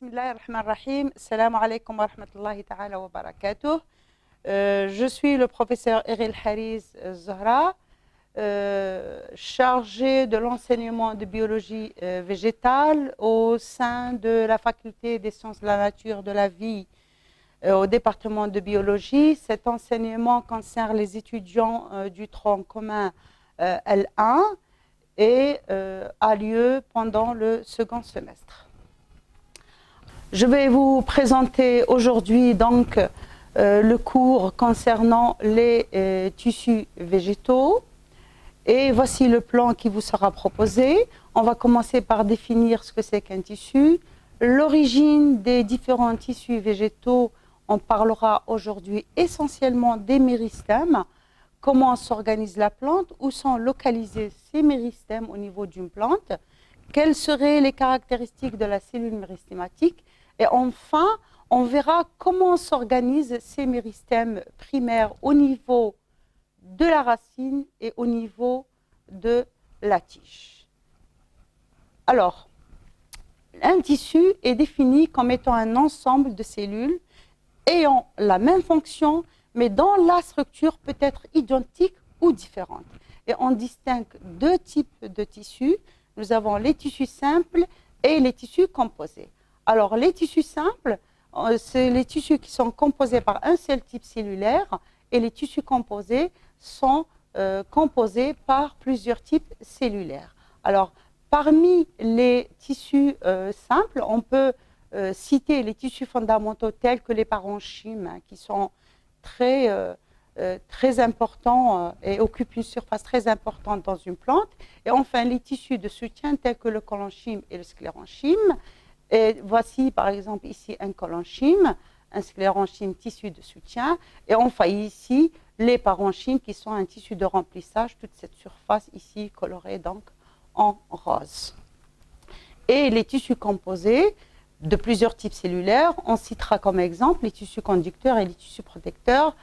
Bismillahirrahmanirrahim. Assalamu alaikum wa rahmatullahi ta'ala wa barakatuh. Je suis le professeur Eril Hariz Zahra, chargé de l'enseignement de biologie végétale au sein de la faculté des sciences de la nature, de la vie au département de biologie. Cet enseignement concerne les étudiants du tronc commun L1 et a lieu pendant le second semestre. Je vais vous présenter aujourd'hui donc le cours concernant les tissus végétaux et voici le plan qui vous sera proposé. On va commencer par définir ce que c'est qu'un tissu, l'origine des différents tissus végétaux. On parlera aujourd'hui essentiellement des méristèmes, comment s'organise la plante, où sont localisés ces méristèmes au niveau d'une plante, quelles seraient les caractéristiques de la cellule méristématique. Et enfin, on verra comment s'organisent ces méristèmes primaires au niveau de la racine et au niveau de la tige. Alors, un tissu est défini comme étant un ensemble de cellules ayant la même fonction, mais dont la structure peut être identique ou différente. Et on distingue deux types de tissus. Nous avons les tissus simples et les tissus composés. Alors, les tissus simples, c'est les tissus qui sont composés par un seul type cellulaire et les tissus composés sont composés par plusieurs types cellulaires. Alors, parmi les tissus simples, on peut citer les tissus fondamentaux tels que les parenchymes qui sont très importants et occupent une surface très importante dans une plante. Et enfin, les tissus de soutien tels que le collenchyme et le sclérenchyme. Et voici par exemple ici un collenchyme, un sclérenchyme, tissu de soutien. Et enfin ici, les parenchymes qui sont un tissu de remplissage, toute cette surface ici colorée donc en rose. Et les tissus composés de plusieurs types cellulaires, on citera comme exemple les tissus conducteurs et les tissus protecteurs,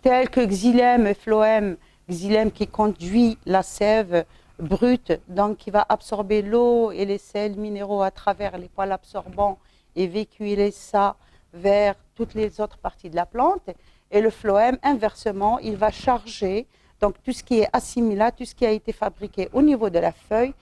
tels que xylème et phloème. Xylème qui conduit la sève brute, donc qui va absorber l'eau et les sels minéraux à travers les poils absorbants et véhiculer ça vers toutes les autres parties de la plante. Et le phloème, inversement, il va charger donc tout ce qui est assimilat, tout ce qui a été fabriqué au niveau de la feuille,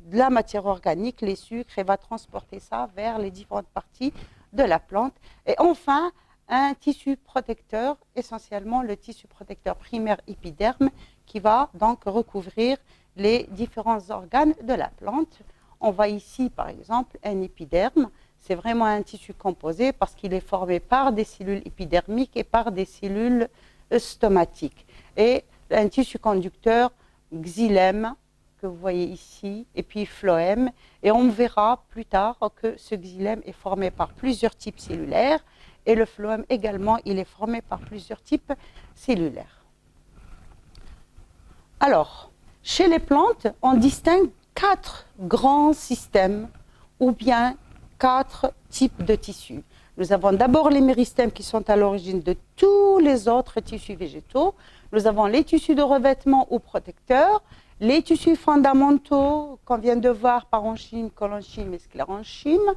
de la matière organique, les sucres, et va transporter ça vers les différentes parties de la plante. Et enfin, un tissu protecteur, essentiellement le tissu protecteur primaire épiderme, qui va donc recouvrir les différents organes de la plante. On voit ici, par exemple, un épiderme. C'est vraiment un tissu composé parce qu'il est formé par des cellules épidermiques et par des cellules stomatiques. Et un tissu conducteur, xylème, que vous voyez ici, et puis phloème. Et on verra plus tard que ce xylème est formé par plusieurs types cellulaires et le phloème également, il est formé par plusieurs types cellulaires. Alors, chez les plantes, on distingue 4 grands systèmes ou bien 4 types de tissus. Nous avons d'abord les méristèmes qui sont à l'origine de tous les autres tissus végétaux. Nous avons les tissus de revêtement ou protecteurs, les tissus fondamentaux qu'on vient de voir, parenchyme, collenchyme et sclérenchyme,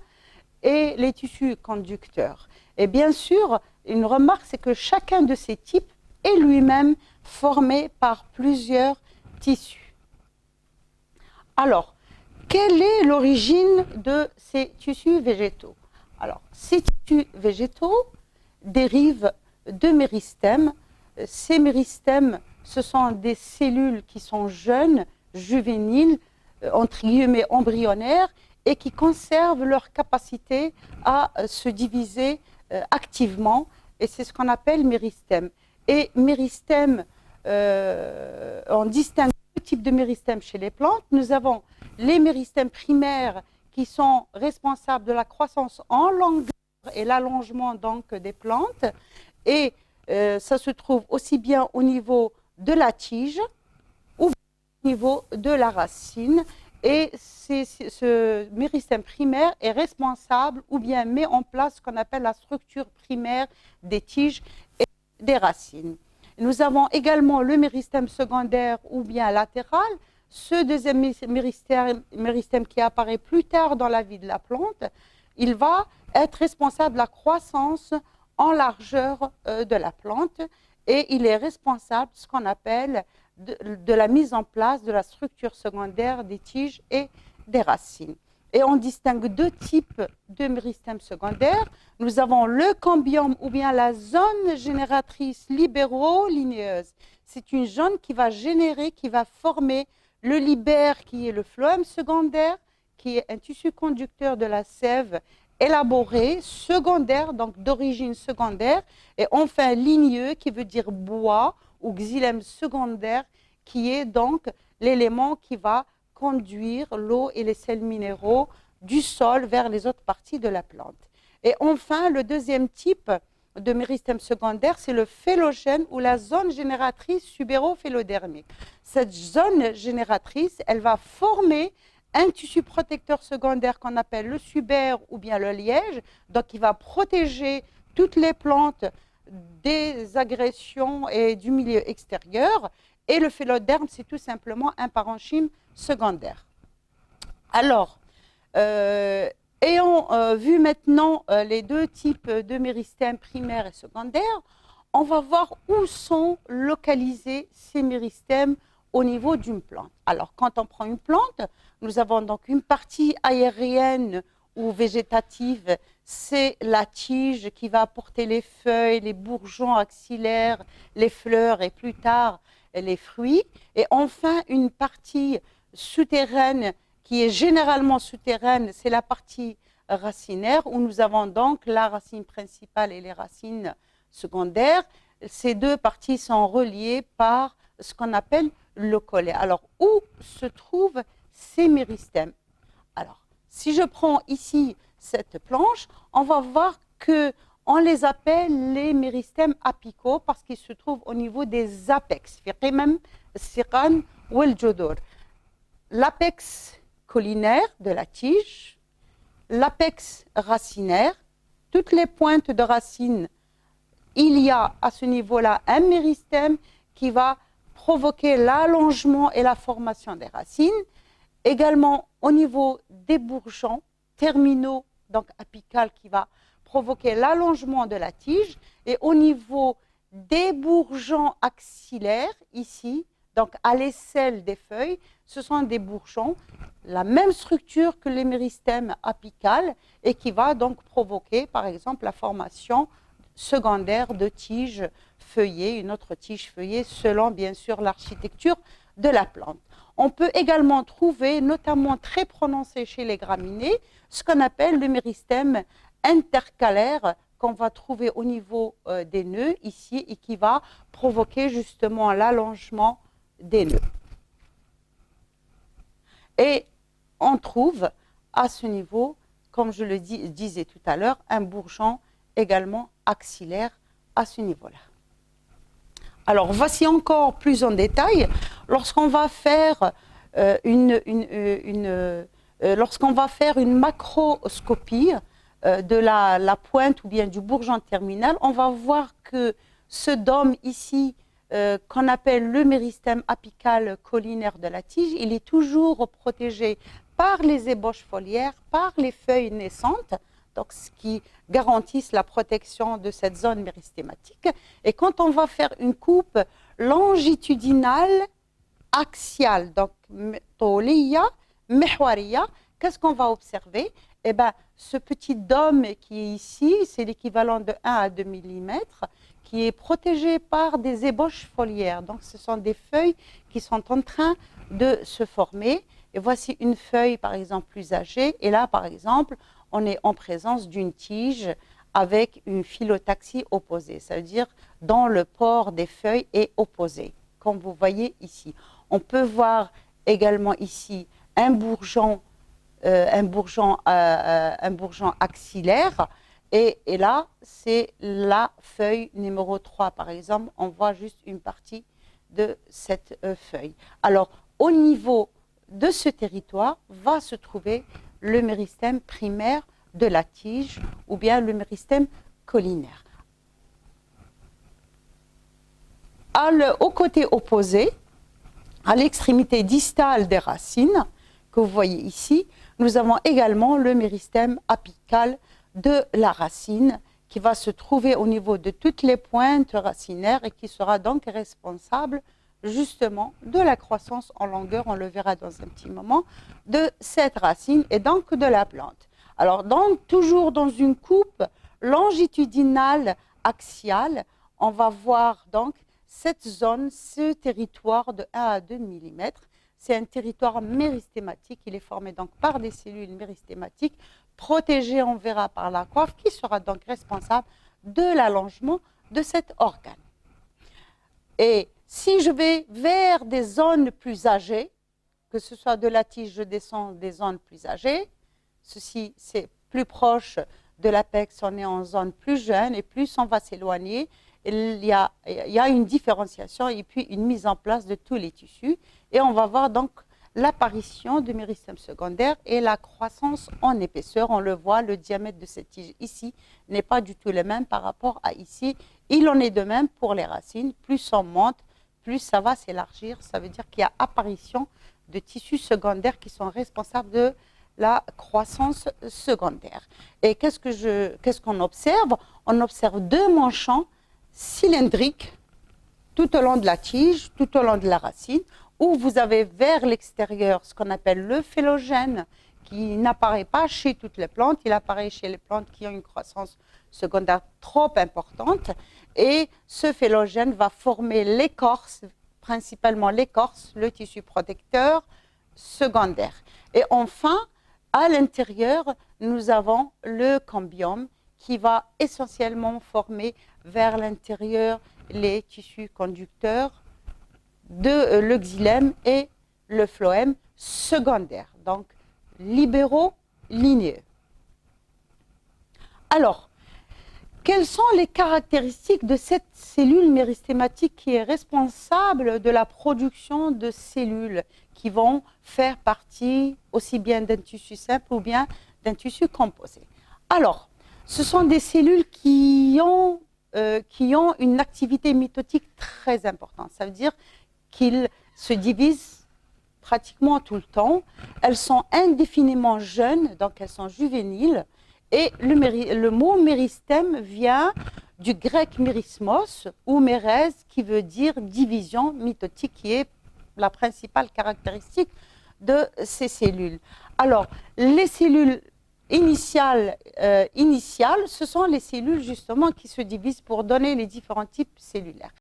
et les tissus conducteurs. Et bien sûr, une remarque, c'est que chacun de ces types est lui-même formé par plusieurs tissus. Alors, quelle est l'origine de ces tissus végétaux? Alors, ces tissus végétaux dérivent de méristèmes. Ces méristèmes, ce sont des cellules qui sont jeunes, juvéniles, entre guillemets embryonnaires, et qui conservent leur capacité à se diviser activement, et c'est ce qu'on appelle méristème. Et méristème, on distingue deux types de méristèmes chez les plantes. Nous avons les méristèmes primaires qui sont responsables de la croissance en longueur et l'allongement donc des plantes, et ça se trouve aussi bien au niveau de la tige ou au niveau de la racine. Et ce méristème primaire est responsable ou bien met en place ce qu'on appelle la structure primaire des tiges et des racines. Nous avons également le méristème secondaire ou bien latéral, ce deuxième méristème qui apparaît plus tard dans la vie de la plante. il va être responsable de la croissance en largeur de la plante et il est responsable de ce qu'on appelle de la mise en place de la structure secondaire des tiges et des racines. Et on distingue deux types de méristèmes secondaires. Nous avons le cambium ou bien la zone génératrice libéro-linéeuse. C'est une zone qui va générer, qui va former le libère qui est le phloème secondaire, qui est un tissu conducteur de la sève élaboré, secondaire, donc d'origine secondaire, et enfin ligneux qui veut dire bois ou xylème secondaire, qui est donc l'élément qui va conduire l'eau et les sels minéraux du sol vers les autres parties de la plante. Et enfin, le deuxième type de méristème secondaire, c'est le phélogène ou la zone génératrice subéro-phélodermique. Cette zone génératrice, elle va former un tissu protecteur secondaire qu'on appelle le subère ou bien le liège, donc il va protéger toutes les plantes des agressions et du milieu extérieur. Et le phéloderme, c'est tout simplement un parenchyme secondaire. Alors, ayant vu maintenant les deux types de méristèmes primaires et secondaires, on va voir où sont localisés ces méristèmes au niveau d'une plante. Alors, quand on prend une plante, nous avons donc une partie aérienne ou végétative, c'est la tige qui va apporter les feuilles, les bourgeons axillaires, les fleurs et plus tard les fruits. Et enfin, une partie souterraine qui est généralement souterraine, c'est la partie racinaire où nous avons donc la racine principale et les racines secondaires. Ces deux parties sont reliées par ce qu'on appelle le collet. Alors, où se trouvent ces méristèmes? Alors, si je prends ici cette planche, on va voir qu'on les appelle les méristèmes apicaux parce qu'ils se trouvent au niveau des apex. L'apex collinaire de la tige, l'apex racinaire, toutes les pointes de racines, il y a à ce niveau-là un méristème qui va provoquer l'allongement et la formation des racines. Également au niveau des bourgeons terminaux, donc apical, qui va provoquer l'allongement de la tige. Et au niveau des bourgeons axillaires, ici, donc à l'aisselle des feuilles, ce sont des bourgeons, la même structure que les méristèmes apicales et qui va donc provoquer, par exemple, la formation secondaire de tiges feuillées, une autre tige feuillée, selon bien sûr l'architecture de la plante. On peut également trouver, notamment très prononcé chez les graminées, ce qu'on appelle le méristème intercalaire qu'on va trouver au niveau des nœuds ici et qui va provoquer justement l'allongement des nœuds. Et on trouve à ce niveau, comme je le disais tout à l'heure, un bourgeon également axillaire à ce niveau-là. Alors, voici encore plus en détail. Lorsqu'on va faire lorsqu'on va faire une macroscopie de la pointe ou bien du bourgeon terminal, on va voir que ce dôme ici, qu'on appelle le méristème apical collinaire de la tige, il est toujours protégé par les ébauches foliaires, par les feuilles naissantes, donc ce qui garantisse la protection de cette zone méristématique. Et quand on va faire une coupe longitudinale axiale, donc toliya, mehwariya, qu'est-ce qu'on va observer? Eh bien, ce petit dôme qui est ici, c'est l'équivalent de 1 à 2 mm, qui est protégé par des ébauches foliaires. Donc, ce sont des feuilles qui sont en train de se former. Et voici une feuille, par exemple, plus âgée. Et là, par exemple, on est en présence d'une tige avec une phyllotaxie opposée. Ça veut dire dont le port des feuilles est opposé, comme vous voyez ici. On peut voir également ici un bourgeon axillaire. Et là, c'est la feuille numéro 3, par exemple. On voit juste une partie de cette feuille. Alors, au niveau de ce territoire, va se trouver le méristème primaire de la tige ou bien le méristème collinaire. Au côté opposé, à l'extrémité distale des racines, que vous voyez ici, nous avons également le méristème apical de la racine qui va se trouver au niveau de toutes les pointes racinaires et qui sera donc responsable justement de la croissance en longueur, on le verra dans un petit moment, de cette racine et donc de la plante. Alors, toujours dans une coupe longitudinale axiale, on va voir donc cette zone, ce territoire de 1 à 2 mm. C'est un territoire méristématique, il est formé donc par des cellules méristématiques protégées, on verra, par la coiffe, qui sera donc responsable de l'allongement de cet organe. Et si je vais vers des zones plus âgées, que ce soit de la tige, je descends des zones plus âgées, ceci c'est plus proche de l'apex, on est en zone plus jeune et plus on va s'éloigner, il y a une différenciation et puis une mise en place de tous les tissus et on va voir donc l'apparition du méristème secondaire et la croissance en épaisseur. On le voit, le diamètre de cette tige ici n'est pas du tout le même par rapport à ici. Il en est de même pour les racines. Plus on monte, plus ça va s'élargir. Ça veut dire qu'il y a apparition de tissus secondaires qui sont responsables de la croissance secondaire. Et qu'est-ce qu'on observe? On observe deux manchons cylindriques tout au long de la tige, tout au long de la racine, où vous avez vers l'extérieur ce qu'on appelle le phylogène, qui n'apparaît pas chez toutes les plantes, il apparaît chez les plantes qui ont une croissance secondaire trop importante, et ce phylogène va former l'écorce, principalement l'écorce, le tissu protecteur secondaire. Et enfin, à l'intérieur, nous avons le cambium qui va essentiellement former vers l'intérieur les tissus conducteurs de le xylème et le phloème secondaire, donc libéraux ligneux. Alors, quelles sont les caractéristiques de cette cellule méristématique qui est responsable de la production de cellules qui vont faire partie aussi bien d'un tissu simple ou bien d'un tissu composé? Alors, ce sont des cellules qui ont une activité mitotique très importante. Ça veut dire qu'ils se divisent pratiquement tout le temps. Elles sont indéfiniment jeunes, donc elles sont juvéniles. Et le mot méristème vient du grec mérismos ou mérès, qui veut dire division mitotique, qui est la principale caractéristique de ces cellules. Alors, les cellules initiales, ce sont les cellules justement qui se divisent pour donner les différents types cellulaires.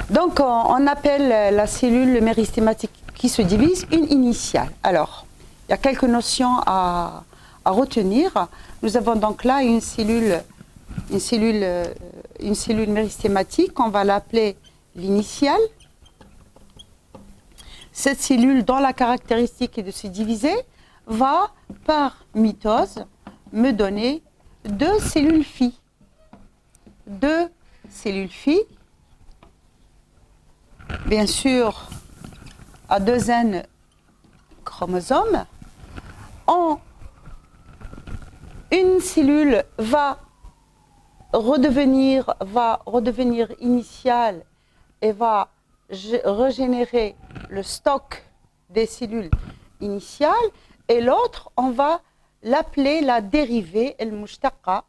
Donc, on appelle la cellule méristématique qui se divise une initiale. Alors, il y a quelques notions à retenir. Nous avons donc là une cellule méristématique, on va l'appeler l'initiale. Cette cellule, dont la caractéristique est de se diviser, va, par mitose, me donner deux cellules filles. Deux cellules filles, bien sûr, à 2 N chromosomes. Une cellule va redevenir initiale et va régénérer le stock des cellules initiales, et l'autre, on va l'appeler la dérivée, el-mushtaqa,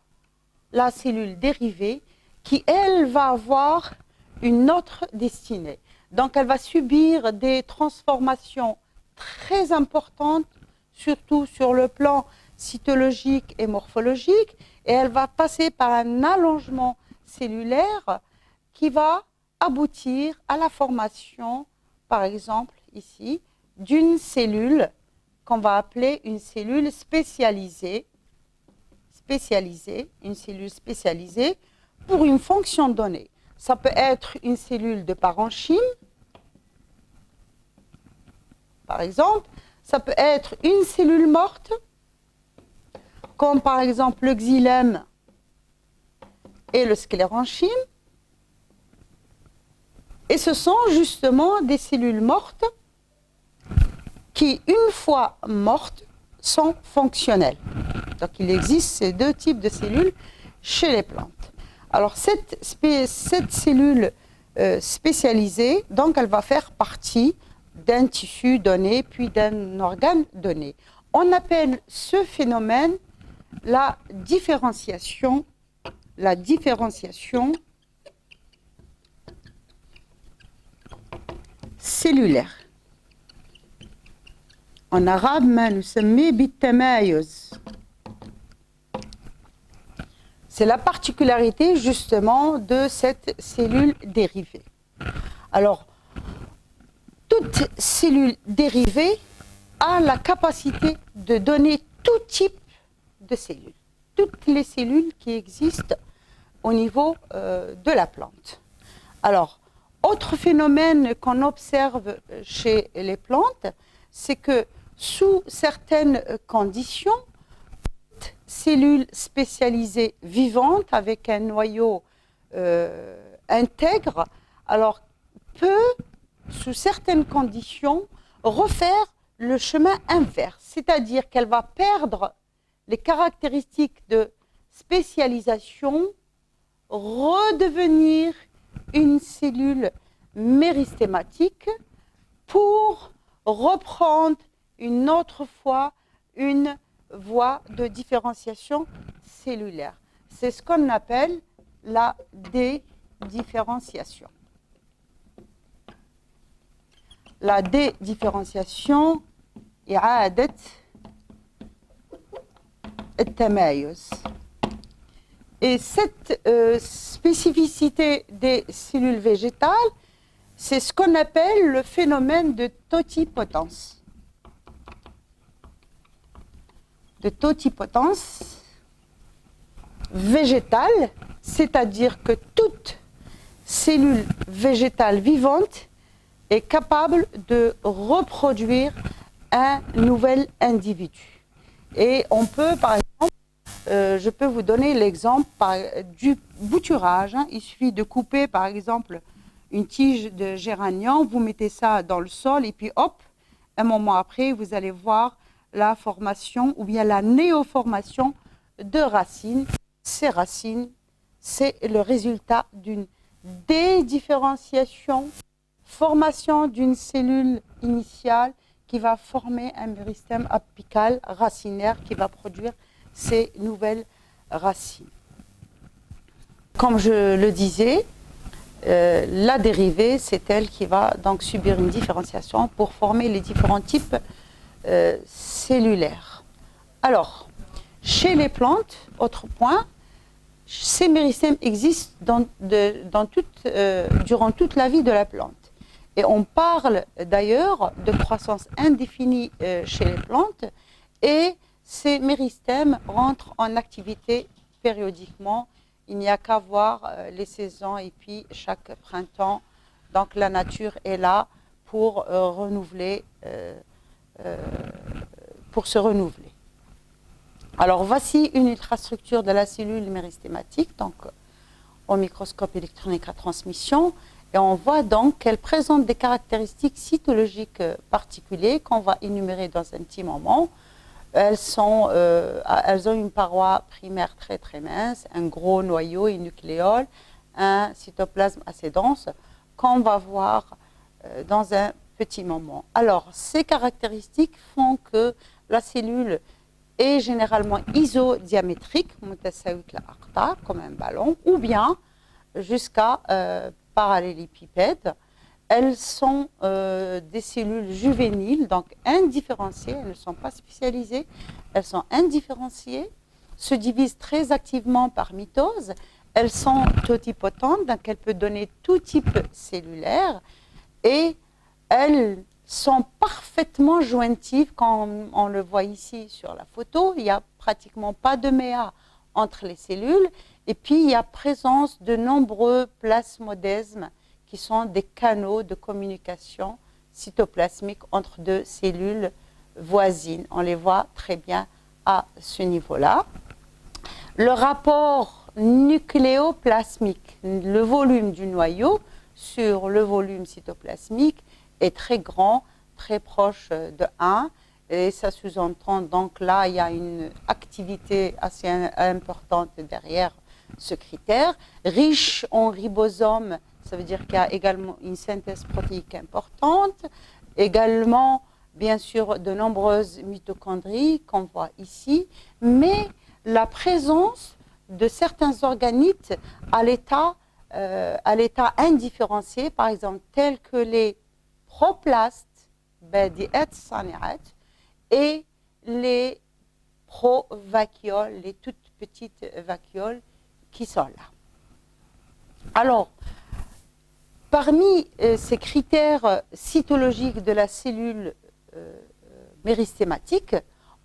la cellule dérivée, qui, elle, va avoir une autre destinée. Donc, elle va subir des transformations très importantes, surtout sur le plan cytologique et morphologique, et elle va passer par un allongement cellulaire qui va aboutir à la formation, par exemple, ici, d'une cellule qu'on va appeler une cellule spécialisée, une cellule spécialisée pour une fonction donnée. Ça peut être une cellule de parenchyme, par exemple. Ça peut être une cellule morte, comme par exemple le xylème et le sclérenchyme. Et ce sont justement des cellules mortes qui, une fois mortes, sont fonctionnelles. Donc il existe ces deux types de cellules chez les plantes. Alors cette cellule spécialisée, donc elle va faire partie d'un tissu donné, puis d'un organe donné. On appelle ce phénomène la différenciation cellulaire. En arabe, nous sommes بالتمايز. C'est la particularité justement de cette cellule dérivée. Alors, toute cellule dérivée a la capacité de donner tout type de cellules. Toutes les cellules qui existent au niveau de la plante. Alors, autre phénomène qu'on observe chez les plantes, c'est que sous certaines conditions, toute cellule spécialisée vivante avec un noyau intègre, alors peut, sous certaines conditions, refaire le chemin inverse, c'est-à-dire qu'elle va perdre les caractéristiques de spécialisation, redevenir une cellule méristématique pour reprendre une autre fois une voie de différenciation cellulaire. C'est ce qu'on appelle la dédifférenciation. La dédifférenciation إعادة التمايز. Et cette spécificité des cellules végétales, c'est ce qu'on appelle le phénomène de totipotence. De totipotence végétale, c'est-à-dire que toute cellule végétale vivante est capable de reproduire un nouvel individu. Et on peut, par exemple, je peux vous donner l'exemple du bouturage. Il suffit de couper, par exemple, une tige de géranium, vous mettez ça dans le sol et puis hop, un moment après, vous allez voir la formation ou bien la néoformation de racines. Ces racines, c'est le résultat d'une dédifférenciation, formation d'une cellule initiale qui va former un méristème apical racinaire qui va produire ces nouvelles racines. Comme je le disais, la dérivée, c'est elle qui va donc subir une différenciation pour former les différents types cellulaires. Alors, chez les plantes, autre point, ces méristèmes existent durant toute la vie de la plante. Et on parle d'ailleurs de croissance indéfinie chez les plantes et ces méristèmes rentrent en activité périodiquement. Il n'y a qu'à voir les saisons et puis chaque printemps. Donc la nature est là pour renouveler, pour se renouveler. Alors voici une ultrastructure de la cellule méristématique, donc au microscope électronique à transmission. Et on voit donc qu'elle présente des caractéristiques cytologiques particulières qu'on va énumérer dans un petit moment. Elles ont une paroi primaire très très mince, un gros noyau et nucléole, un cytoplasme assez dense qu'on va voir dans un petit moment. Alors, ces caractéristiques font que la cellule est généralement isodiamétrique, comme un ballon, ou bien jusqu'à parallélépipèdes. Elles sont des cellules juvéniles, donc indifférenciées, elles ne sont pas spécialisées, elles sont indifférenciées, se divisent très activement par mitose, elles sont totipotentes, donc elles peuvent donner tout type cellulaire, et elles sont parfaitement jointives, comme on le voit ici sur la photo. Il n'y a pratiquement pas de méa entre les cellules. Et puis, il y a présence de nombreux plasmodesmes qui sont des canaux de communication cytoplasmique entre deux cellules voisines. On les voit très bien à ce niveau-là. Le rapport nucléoplasmique, le volume du noyau sur le volume cytoplasmique est très grand, très proche de 1. Et ça sous-entend, donc là, il y a une activité assez importante derrière ce critère. Riche en ribosomes, ça veut dire qu'il y a également une synthèse protéique importante. Également, bien sûr, de nombreuses mitochondries qu'on voit ici. Mais la présence de certains organites à l'état indifférencié, par exemple, tels que les proplastes, et les provacuoles, les toutes petites vacuoles qui sont là. Alors, parmi ces critères cytologiques de la cellule méristématique,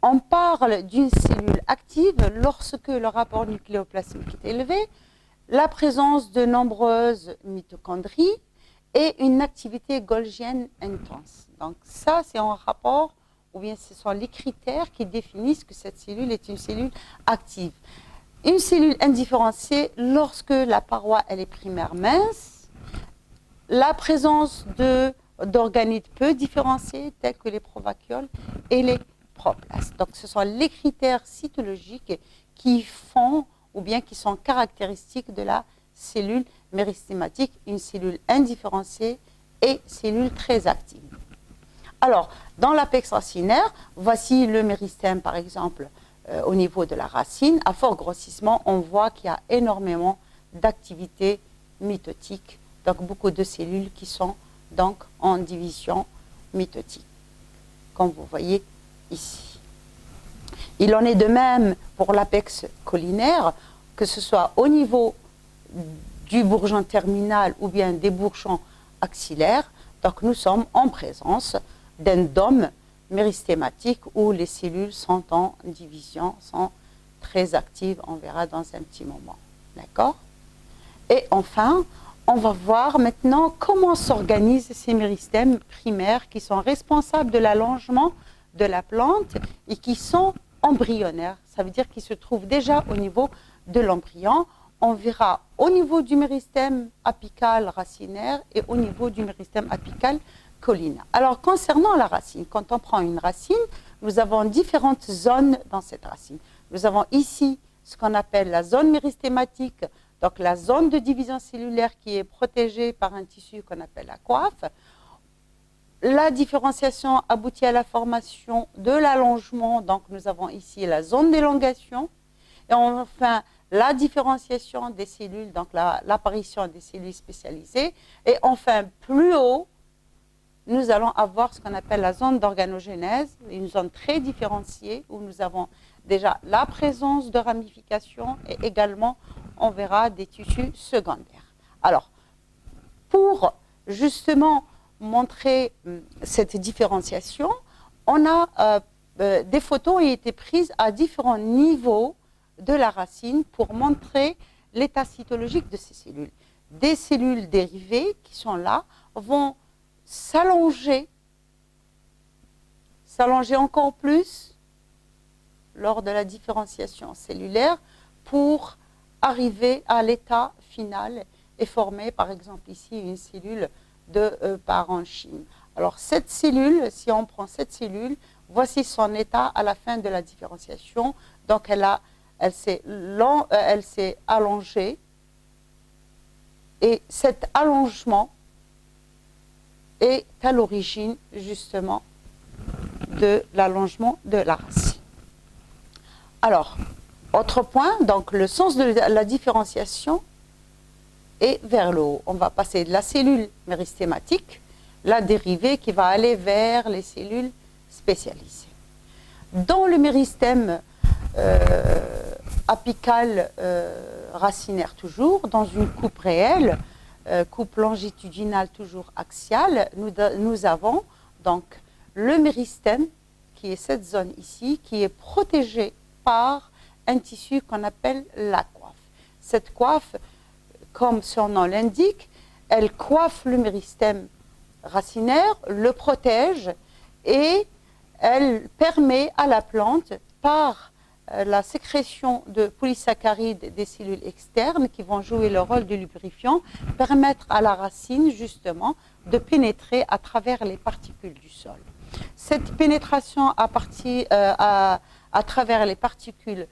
on parle d'une cellule active lorsque le rapport nucléoplasmique est élevé, la présence de nombreuses mitochondries et une activité golgienne intense. Donc ça, c'est en rapport, ou bien ce sont les critères qui définissent que cette cellule est une cellule active. Une cellule indifférenciée, lorsque la paroi elle est primaire mince, la présence d'organites peu différenciés, tels que les provacuoles et les proplastes. Donc ce sont les critères cytologiques qui font, ou bien qui sont caractéristiques de la cellule méristématique, une cellule indifférenciée et cellule très active. Alors, dans l'apex racinaire, voici le méristème, par exemple, au niveau de la racine. À fort grossissement, on voit qu'il y a énormément d'activité mitotique, donc beaucoup de cellules qui sont donc en division mitotique, comme vous voyez ici. Il en est de même pour l'apex collinaire, que ce soit au niveau du bourgeon terminal ou bien des bourgeons axillaires. Donc nous sommes en présence d'un dôme méristématique où les cellules sont en division, sont très actives, on verra dans un petit moment. D'accord? Et enfin, on va voir maintenant comment s'organisent ces méristèmes primaires qui sont responsables de l'allongement de la plante et qui sont embryonnaires. Ça veut dire qu'ils se trouvent déjà au niveau de l'embryon. On verra au niveau du méristème apical racinaire et au niveau du méristème apical collinaire. Alors, concernant la racine, quand on prend une racine, nous avons différentes zones dans cette racine. Nous avons ici ce qu'on appelle la zone méristématique, donc la zone de division cellulaire qui est protégée par un tissu qu'on appelle la coiffe. La différenciation aboutit à la formation de l'allongement, donc nous avons ici la zone d'élongation. Et enfin, la différenciation des cellules, donc l'apparition des cellules spécialisées. Et enfin, plus haut, nous allons avoir ce qu'on appelle la zone d'organogénèse, une zone très différenciée où nous avons déjà la présence de ramifications et également, on verra des tissus secondaires. Alors, pour justement montrer cette différenciation, on a des photos ont été prises à différents niveaux de la racine pour montrer l'état cytologique de ces cellules. Des cellules dérivées qui sont là vont s'allonger encore plus lors de la différenciation cellulaire pour arriver à l'état final et former par exemple ici une cellule de parenchyme. Alors cette cellule, si on prend cette cellule, voici son état à la fin de la différenciation. Donc elle s'est allongée et cet allongement est à l'origine justement de l'allongement de la racine. Alors, autre point, donc le sens de la différenciation est vers le haut. On va passer de la cellule méristématique, la dérivée qui va aller vers les cellules spécialisées. Dans le méristème apical racinaire toujours, dans une coupe réelle, coupe longitudinale toujours axiale, nous avons donc le méristème, qui est cette zone ici, qui est protégée par un tissu qu'on appelle la coiffe. Cette coiffe, comme son nom l'indique, elle coiffe le méristème racinaire, le protège et elle permet à la plante, par la sécrétion de polysaccharides des cellules externes qui vont jouer le rôle de lubrifiant, permettre à la racine justement de pénétrer à travers les particules du sol. Cette pénétration à travers les particules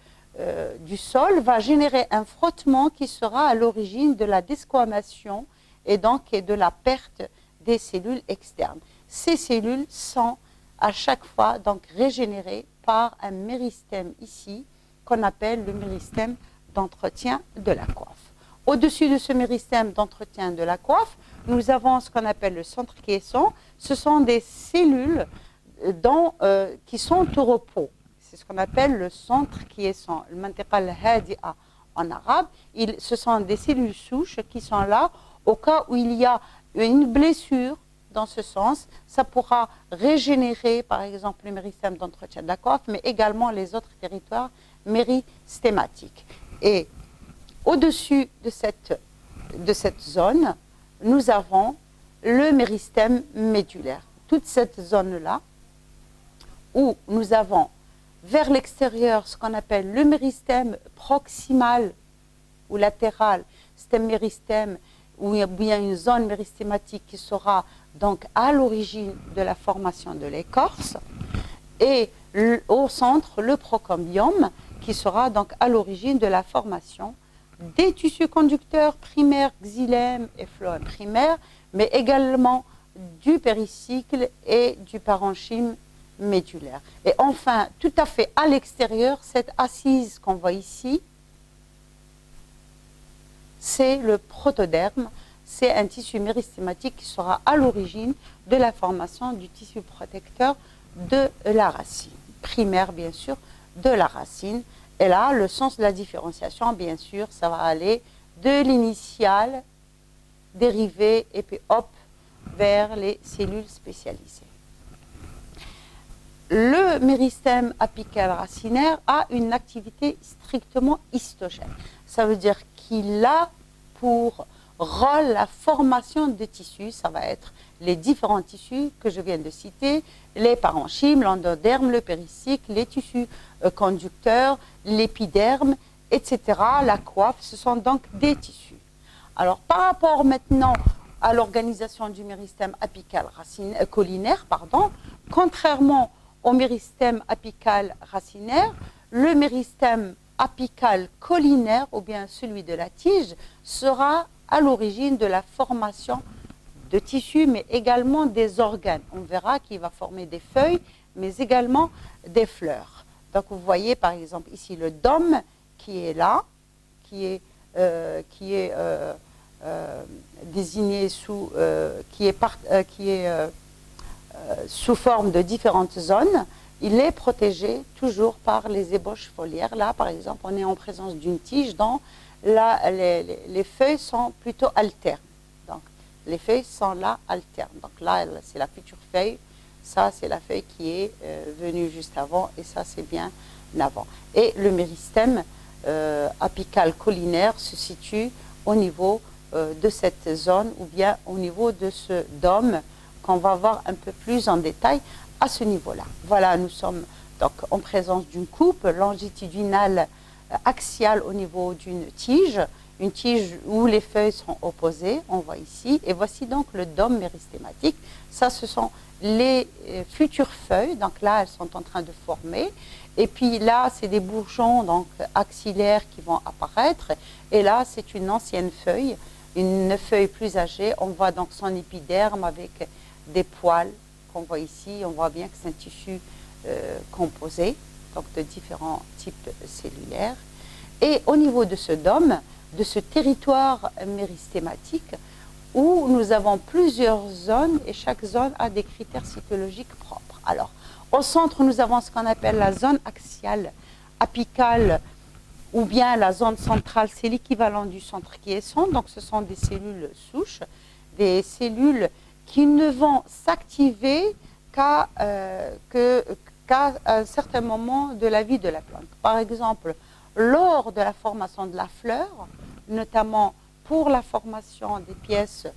du sol va générer un frottement qui sera à l'origine de la desquamation et donc de la perte des cellules externes. Ces cellules sont à chaque fois donc régénérées par un méristème ici qu'on appelle le méristème d'entretien de la coiffe. Au-dessus de ce méristème d'entretien de la coiffe, nous avons ce qu'on appelle le centre quiescent. Ce sont des cellules qui sont au repos. C'est ce qu'on appelle le centre quiescent, le mantiqa al-hadi'a en arabe. Ce sont des cellules souches qui sont là au cas où il y a une blessure. Dans ce sens, ça pourra régénérer, par exemple, le méristème d'entretien de la coiffe, mais également les autres territoires méristématiques. Et au-dessus de cette zone, nous avons le méristème médulaire. Toute cette zone-là, où nous avons vers l'extérieur ce qu'on appelle le méristème proximal ou latéral, c'est un méristème où il y a une zone méristématique qui sera donc à l'origine de la formation de l'écorce, et au centre le procombium qui sera donc à l'origine de la formation des tissus conducteurs primaires, xylème et phloème primaire, mais également du péricycle et du parenchyme médulaire. Et enfin, tout à fait à l'extérieur, cette assise qu'on voit ici, c'est le protoderme, c'est un tissu méristématique qui sera à l'origine de la formation du tissu protecteur de la racine, primaire bien sûr, de la racine. Et là, le sens de la différenciation, bien sûr, ça va aller de l'initiale, dérivée, et puis hop, vers les cellules spécialisées. Le méristème apical racinaire a une activité strictement histogène. Ça veut dire qu'il a pour rôle la formation de tissus. Ça va être les différents tissus que je viens de citer, les parenchymes, l'endoderme, le péricycle, les tissus conducteurs, l'épiderme, etc. La coiffe, ce sont donc des tissus. Alors, par rapport maintenant à l'organisation du méristème apical collinaire, contrairement au méristème apical racinaire, le méristème apical collinaire, ou bien celui de la tige, sera à l'origine de la formation de tissus, mais également des organes. On verra qu'il va former des feuilles, mais également des fleurs. Donc vous voyez par exemple ici le dôme qui est là, qui est désigné sous, sous forme de différentes zones. Il est protégé toujours par les ébauches foliaires. Là, par exemple, on est en présence d'une tige dont les feuilles sont plutôt alternes. Donc, les feuilles sont là alternes. Donc là, c'est la future feuille. Ça, c'est la feuille qui est venue juste avant. Et ça, c'est bien avant. Et le méristème apical collinaire se situe au niveau de cette zone ou bien au niveau de ce dôme qu'on va voir un peu plus en détail à ce niveau-là. Voilà, nous sommes donc en présence d'une coupe longitudinale axiale au niveau d'une tige, une tige où les feuilles sont opposées, on voit ici, et voici donc le dôme méristématique. Ça, ce sont les futures feuilles, donc là, elles sont en train de former, et puis là, c'est des bourgeons donc axillaires qui vont apparaître, et là, c'est une ancienne feuille, une feuille plus âgée. On voit donc son épiderme avec des poils qu'on voit ici. On voit bien que c'est un tissu composé, donc de différents types cellulaires. Et au niveau de ce dôme, de ce territoire méristématique, où nous avons plusieurs zones, et chaque zone a des critères cytologiques propres. Alors, au centre, nous avons ce qu'on appelle la zone axiale, apicale, ou bien la zone centrale, c'est l'équivalent du centre quiescent. Donc, ce sont des cellules souches, des cellules qui ne vont s'activer qu'à un certain moment de la vie de la plante. Par exemple, lors de la formation de la fleur, notamment pour la formation des pièces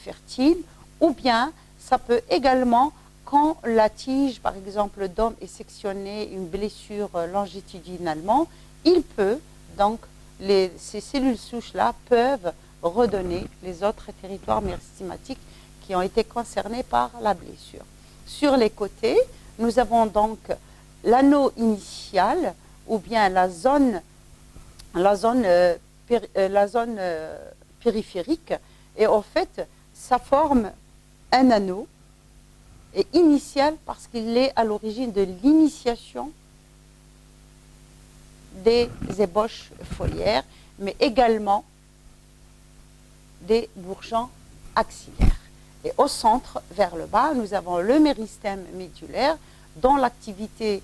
fertiles, ou bien ça peut également quand la tige, par exemple, d'homme est sectionnée, une blessure longitudinalement, il peut, donc, ces cellules souches-là peuvent redonner les autres territoires méristhématiques qui ont été concernés par la blessure. Sur les côtés, nous avons donc l'anneau initial, ou bien la zone périphérique, et en fait, ça forme un anneau et initial parce qu'il est à l'origine de l'initiation des ébauches foliaires, mais également des bourgeons axillaires. Et au centre, vers le bas, nous avons le méristème médullaire dont l'activité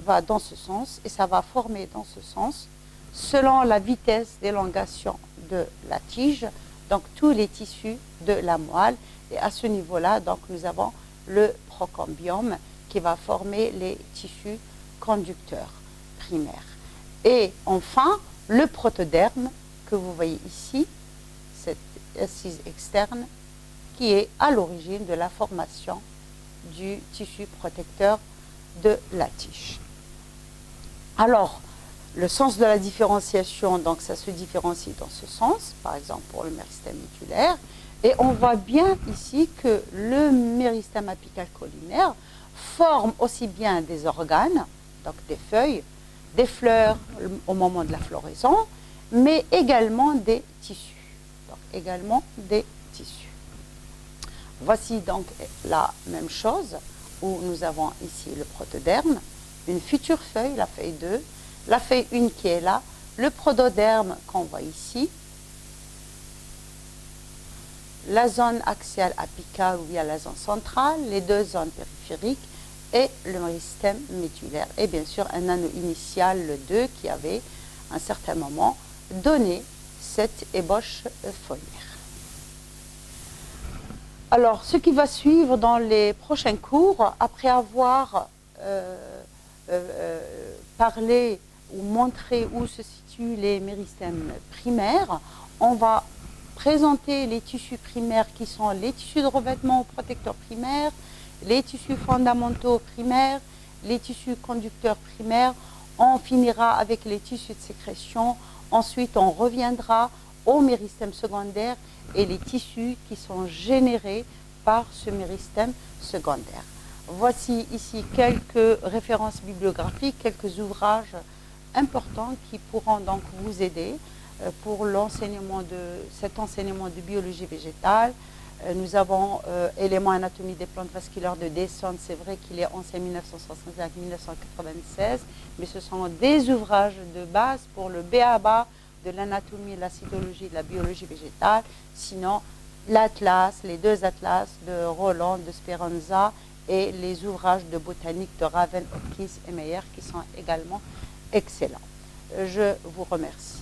va dans ce sens et ça va former dans ce sens selon la vitesse d'élongation de la tige, donc tous les tissus de la moelle. Et à ce niveau-là, donc nous avons le procambium qui va former les tissus conducteurs primaires. Et enfin, le protoderme que vous voyez ici, cette assise externe, qui est à l'origine de la formation du tissu protecteur de la tige. Alors, le sens de la différenciation, donc ça se différencie dans ce sens, par exemple pour le méristème médullaire, et on voit bien ici que le méristème apical collinaire forme aussi bien des organes, donc des feuilles, des fleurs au moment de la floraison, mais également des tissus. Donc également des tissus. Voici donc la même chose où nous avons ici le protoderme, une future feuille, la feuille 2, la feuille 1 qui est là, le protoderme qu'on voit ici, la zone axiale apicale ou bien la zone centrale, les deux zones périphériques et le méristème médullaire. Et bien sûr un anneau initial, le 2, qui avait à un certain moment donné cette ébauche foliaire. Alors, ce qui va suivre dans les prochains cours, après avoir parlé ou montré où se situent les méristèmes primaires, on va présenter les tissus primaires qui sont les tissus de revêtement protecteurs primaires, les tissus fondamentaux primaires, les tissus conducteurs primaires. On finira avec les tissus de sécrétion. Ensuite, on reviendra au méristème secondaire et les tissus qui sont générés par ce méristème secondaire. Voici ici quelques références bibliographiques, quelques ouvrages importants qui pourront donc vous aider pour l'enseignement cet enseignement de biologie végétale. Nous avons éléments anatomie des plantes vasculaires de Desson, c'est vrai qu'il est enseigné 1965-1996, mais ce sont des ouvrages de base pour le b.a.-ba de l'anatomie, de la cytologie, de la biologie végétale. Sinon, l'atlas, les deux atlas de Roland, de Speranza et les ouvrages de botanique de Raven, Hopkins et Meyer qui sont également excellents. Je vous remercie.